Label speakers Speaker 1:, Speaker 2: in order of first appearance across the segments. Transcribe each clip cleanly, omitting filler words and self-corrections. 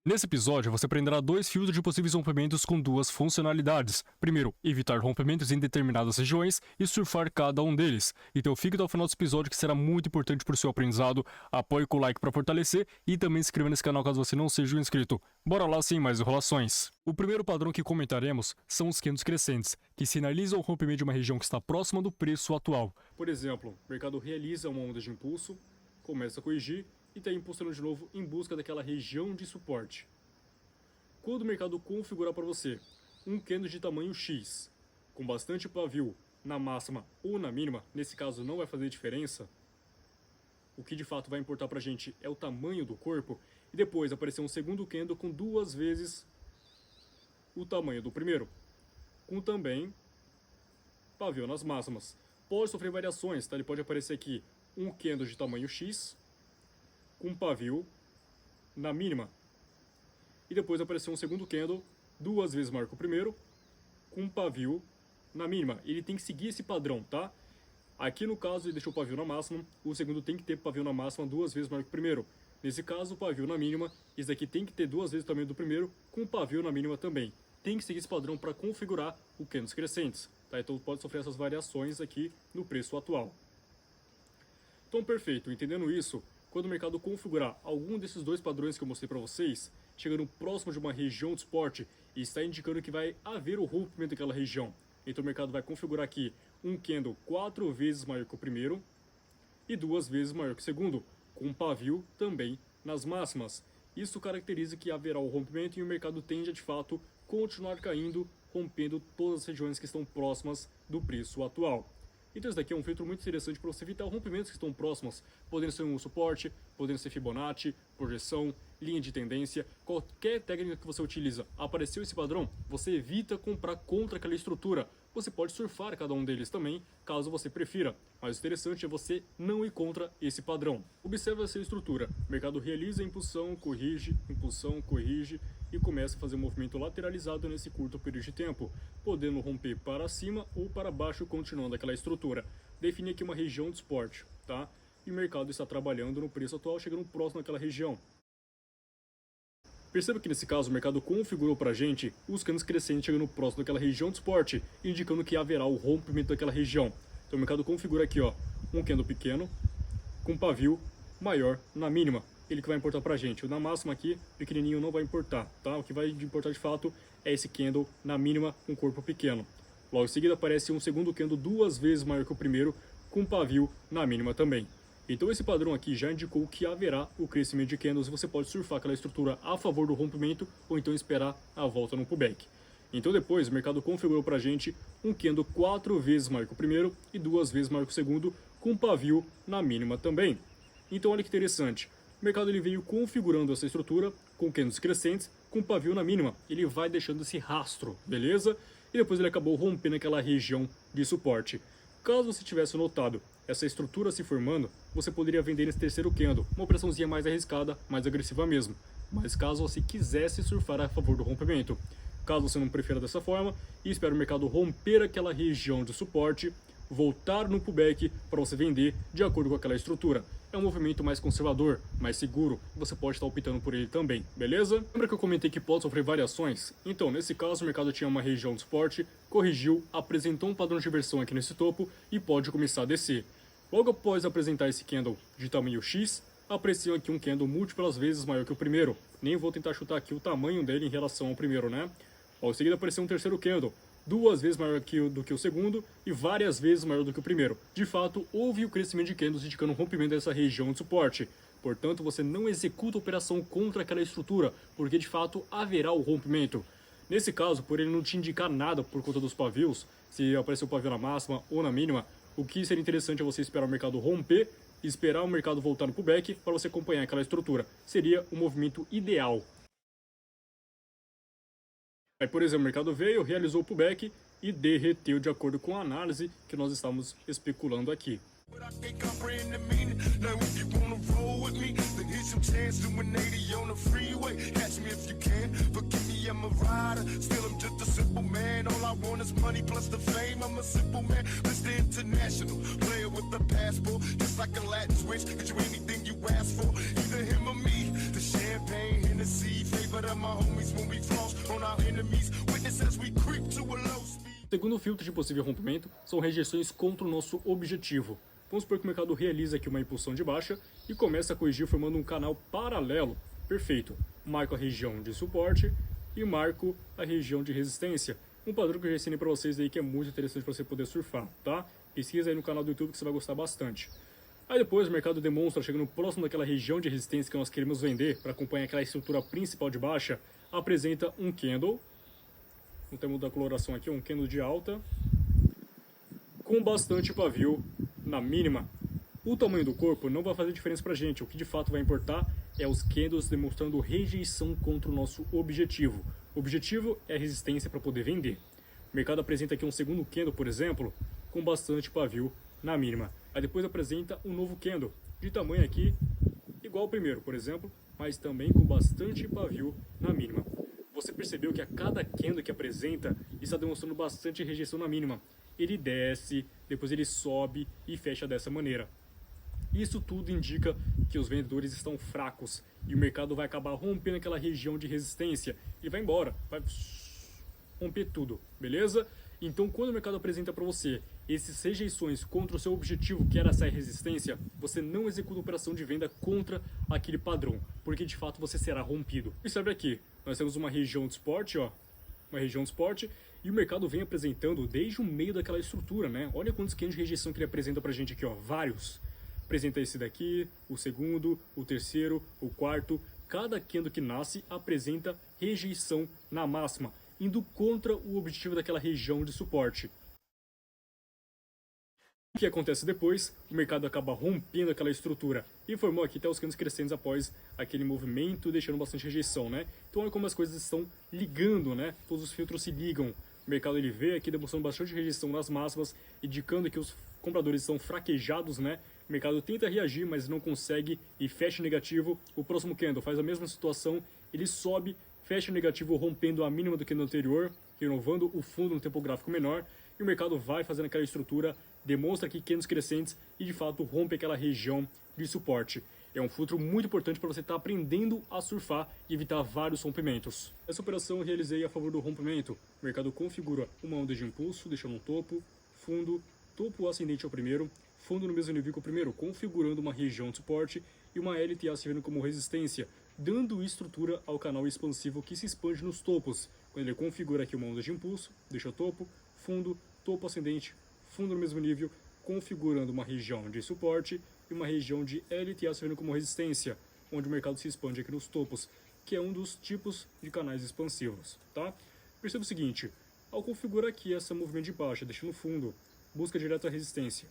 Speaker 1: Nesse episódio, você aprenderá dois filtros de possíveis rompimentos com duas funcionalidades. Primeiro, evitar rompimentos em determinadas regiões e surfar cada um deles. Então fique até o final desse episódio que será muito importante para o seu aprendizado. Apoie com o like para fortalecer e também se inscreva nesse canal caso você não seja um inscrito. Bora lá sem mais enrolações. O primeiro padrão que comentaremos são os candles crescentes, que sinalizam o rompimento de uma região que está próxima do preço atual. Por exemplo, o mercado realiza uma onda de impulso, começa a corrigir e está impulsando de novo em busca daquela região de suporte. Quando o mercado configurar para você um candle de tamanho X, com bastante pavio na máxima ou na mínima, nesse caso não vai fazer diferença, o que de fato vai importar para a gente é o tamanho do corpo, e depois aparecer um segundo candle com duas vezes o tamanho do primeiro, com também pavio nas máximas. Pode sofrer variações, tá? Ele pode aparecer aqui um candle de tamanho X, com pavio na mínima, e depois aparecer um segundo candle duas vezes maior que o primeiro, com pavio na mínima. Ele tem que seguir esse padrão, tá? Aqui no caso ele deixou o pavio na máxima, o segundo tem que ter pavio na máxima duas vezes maior que o primeiro. Nesse caso o pavio na mínima, esse daqui tem que ter duas vezes o tamanho do primeiro, com pavio na mínima também. Tem que seguir esse padrão para configurar o candles crescentes, tá? Então pode sofrer essas variações aqui no preço atual. Então perfeito, entendendo isso, quando o mercado configurar algum desses dois padrões que eu mostrei para vocês, chegando próximo de uma região de suporte e está indicando que vai haver o rompimento daquela região. Então o mercado vai configurar aqui um candle 4 vezes maior que o primeiro e 2 vezes maior que o segundo, com pavio também nas máximas. Isso caracteriza que haverá o rompimento e o mercado tende a de fato continuar caindo, rompendo todas as regiões que estão próximas do preço atual. Então esse daqui é um filtro muito interessante para você evitar rompimentos que estão próximos, podendo ser um suporte, podendo ser Fibonacci, projeção, linha de tendência, qualquer técnica que você utiliza. Apareceu esse padrão, você evita comprar contra aquela estrutura. Você pode surfar cada um deles também, caso você prefira, mas o interessante é você não ir contra esse padrão. Observe essa estrutura, o mercado realiza impulsão, corrige e começa a fazer um movimento lateralizado nesse curto período de tempo, podendo romper para cima ou para baixo continuando aquela estrutura. Definir aqui uma região de suporte, tá? E o mercado está trabalhando no preço atual, chegando próximo àquela região. Perceba que nesse caso o mercado configurou para a gente os candles crescentes chegando próximo daquela região de suporte, indicando que haverá o rompimento daquela região. Então o mercado configura aqui, ó, um candle pequeno, com pavio maior na mínima. Ele que vai importar para a gente. O na máxima aqui, pequenininho, não vai importar, tá? O que vai importar de fato é esse candle na mínima com corpo pequeno. Logo em seguida aparece um segundo candle duas vezes maior que o primeiro, com pavio na mínima também. Então esse padrão aqui já indicou que haverá o crescimento de candles e você pode surfar aquela estrutura a favor do rompimento ou então esperar a volta no pullback. Então depois o mercado configurou para a gente um candle 4 vezes maior que o primeiro e 2 vezes maior que o segundo, com pavio na mínima também. Então olha que interessante, o mercado ele veio configurando essa estrutura com candles crescentes, com pavio na mínima. Ele vai deixando esse rastro, beleza? E depois ele acabou rompendo aquela região de suporte. Caso você tivesse notado essa estrutura se formando, você poderia vender nesse terceiro candle, uma operaçãozinha mais arriscada, mais agressiva mesmo. Mas caso você quisesse surfar a favor do rompimento, caso você não prefira dessa forma e espera o mercado romper aquela região de suporte, voltar no pullback para você vender de acordo com aquela estrutura. É um movimento mais conservador, mais seguro, você pode estar optando por ele também, beleza? Lembra que eu comentei que pode sofrer variações? Então, nesse caso, o mercado tinha uma região de suporte, corrigiu, apresentou um padrão de inversão aqui nesse topo e pode começar a descer. Logo após apresentar esse candle de tamanho X, apareceu aqui um candle múltiplas vezes maior que o primeiro. Nem vou tentar chutar aqui o tamanho dele em relação ao primeiro, né? Logo em seguida apareceu um terceiro candle, duas vezes maior do que o segundo e várias vezes maior do que o primeiro. De fato, houve o crescimento de candles indicando um rompimento dessa região de suporte. Portanto, você não executa a operação contra aquela estrutura, porque de fato haverá o rompimento. Nesse caso, por ele não te indicar nada por conta dos pavios, se apareceu o pavio na máxima ou na mínima, o que seria interessante é você esperar o mercado romper, esperar o mercado voltar no pullback para você acompanhar aquela estrutura. Seria o movimento ideal. Aí, por exemplo, o mercado veio, realizou o pullback e derreteu de acordo com a análise que nós estamos especulando aqui. Segundo filtro de possível rompimento são rejeições contra o nosso objetivo. Vamos supor que o mercado realiza aqui uma impulsão de baixa e começa a corrigir formando um canal paralelo. Perfeito. Marco a região de suporte e marco a região de resistência. Um padrão que eu já ensinei para vocês aí que é muito interessante para você poder surfar, tá? Pesquisa aí no canal do YouTube que você vai gostar bastante. Aí depois o mercado demonstra, chegando próximo daquela região de resistência que nós queremos vender, para acompanhar aquela estrutura principal de baixa, apresenta um candle, no termo da coloração aqui, um candle de alta, com bastante pavio na mínima. O tamanho do corpo não vai fazer diferença pra gente, o que de fato vai importar é os candles demonstrando rejeição contra o nosso objetivo. O objetivo é a resistência para poder vender. O mercado apresenta aqui um segundo candle, por exemplo, com bastante pavio na mínima. Aí depois apresenta um novo candle, de tamanho aqui igual ao primeiro, por exemplo, mas também com bastante pavio na mínima. Você percebeu que a cada candle que apresenta está demonstrando bastante rejeição na mínima. Ele desce, depois ele sobe e fecha dessa maneira. Isso tudo indica que os vendedores estão fracos e o mercado vai acabar rompendo aquela região de resistência e vai embora, vai romper tudo, beleza? Então quando o mercado apresenta para você essas rejeições contra o seu objetivo, que era essa resistência, você não executa operação de venda contra aquele padrão, porque de fato você será rompido. Observe aqui, nós temos uma região de suporte, ó, uma região de suporte, e o mercado vem apresentando desde o meio daquela estrutura, né? Olha quantos candles de rejeição que ele apresenta pra gente aqui, ó, vários. Apresenta esse daqui, o segundo, o terceiro, o quarto. Cada candle que nasce apresenta rejeição na máxima, indo contra o objetivo daquela região de suporte. O que acontece depois? O mercado acaba rompendo aquela estrutura e formou aqui até os candles crescentes após aquele movimento, deixando bastante rejeição, né? Então olha como as coisas estão ligando, né? Todos os filtros se ligam. O mercado ele vê aqui demonstrando bastante rejeição nas máximas, indicando que os compradores estão fraquejados, né? O mercado tenta reagir, mas não consegue e fecha negativo. O próximo candle faz a mesma situação, ele sobe, fecha negativo, rompendo a mínima do candle anterior, renovando o fundo no tempo gráfico menor. E o mercado vai fazendo aquela estrutura, demonstra aqui candles crescentes e de fato rompe aquela região de suporte. É um filtro muito importante para você estar aprendendo a surfar e evitar vários rompimentos. Essa operação eu realizei a favor do rompimento. O mercado configura uma onda de impulso, deixando um topo, fundo, topo ascendente ao primeiro, fundo no mesmo nível que o primeiro, configurando uma região de suporte e uma LTA servindo como resistência, dando estrutura ao canal expansivo que se expande nos topos. Quando ele configura aqui uma onda de impulso, deixa o topo, fundo, topo ascendente, fundo no mesmo nível, configurando uma região de suporte e uma região de LTA servindo como resistência, onde o mercado se expande aqui nos topos, que é um dos tipos de canais expansivos, tá? Perceba o seguinte, ao configurar aqui essa movimento de baixa, deixando fundo, busca direto a resistência,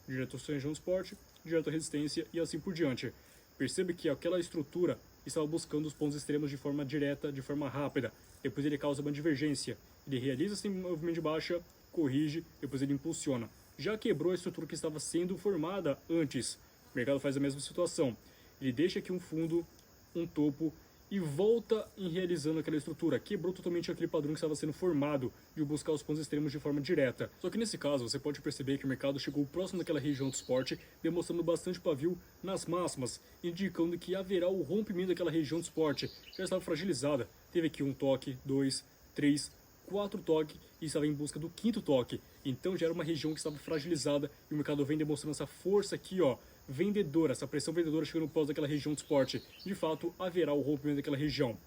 Speaker 1: direto à região de suporte, direto à resistência e assim por diante. Perceba que aquela estrutura estava buscando os pontos extremos de forma direta, de forma rápida, depois ele causa uma divergência, ele realiza esse movimento de baixa, corrige, depois ele impulsiona. Já quebrou a estrutura que estava sendo formada antes. O mercado faz a mesma situação. Ele deixa aqui um fundo, um topo e volta em realizando aquela estrutura. Quebrou totalmente aquele padrão que estava sendo formado de buscar os pontos extremos de forma direta. Só que nesse caso você pode perceber que o mercado chegou próximo daquela região de suporte, demonstrando bastante pavio nas máximas, indicando que haverá o rompimento daquela região de suporte. Já estava fragilizada. Teve aqui um toque, 2, 3, 4 toques e estava em busca do quinto toque. Então já era uma região que estava fragilizada e o mercado vem demonstrando essa força aqui, ó, vendedora, essa pressão vendedora chegando pós daquela região de suporte. De fato, haverá o rompimento daquela região.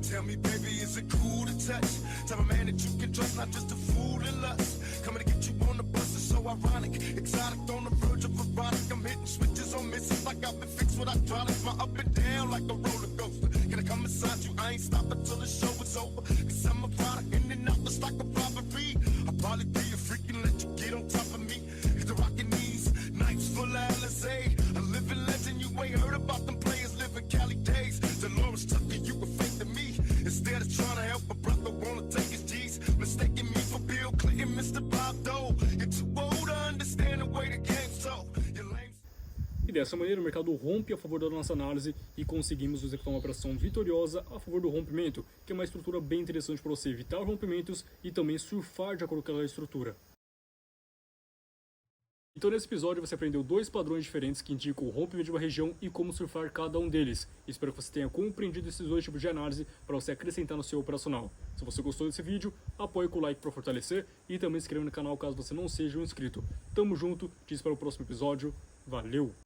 Speaker 2: Tell me, baby, is it cool to touch? Tell a man that you can trust, not just a fool in lust. Coming to get you on the bus is so ironic. Exotic on the verge of erotic. I'm hitting switches on misses like I've been fixed with hydraulics. My up and down like a roller coaster. Can I come inside you? I ain't stopping till the show is over. Cause I'm a product in and out just like a robbery. I'll probably be a freak and let you get on top of me. Hit the rockin' knees, nights full of LSA. A living legend, you ain't heard about them players living Cali days. Dolores Tucker, you were fake to me. Instead of trying to help a brother, wanna take his G's. Mistaking me for Bill Clinton, Mr. Bob Dole. You're too old to understand the way the game's so.
Speaker 1: dessa maneira o mercado rompe a favor da nossa análise e conseguimos executar uma operação vitoriosa a favor do rompimento, que é uma estrutura bem interessante para você evitar rompimentos e também surfar de acordo com aquela estrutura. Então nesse episódio você aprendeu 2 padrões diferentes que indicam o rompimento de uma região e como surfar cada um deles. Espero que você tenha compreendido esses 2 tipos de análise para você acrescentar no seu operacional. Se você gostou desse vídeo, apoie com o like para fortalecer e também se inscreva no canal caso você não seja um inscrito. Tamo junto, te espero no próximo episódio. Valeu!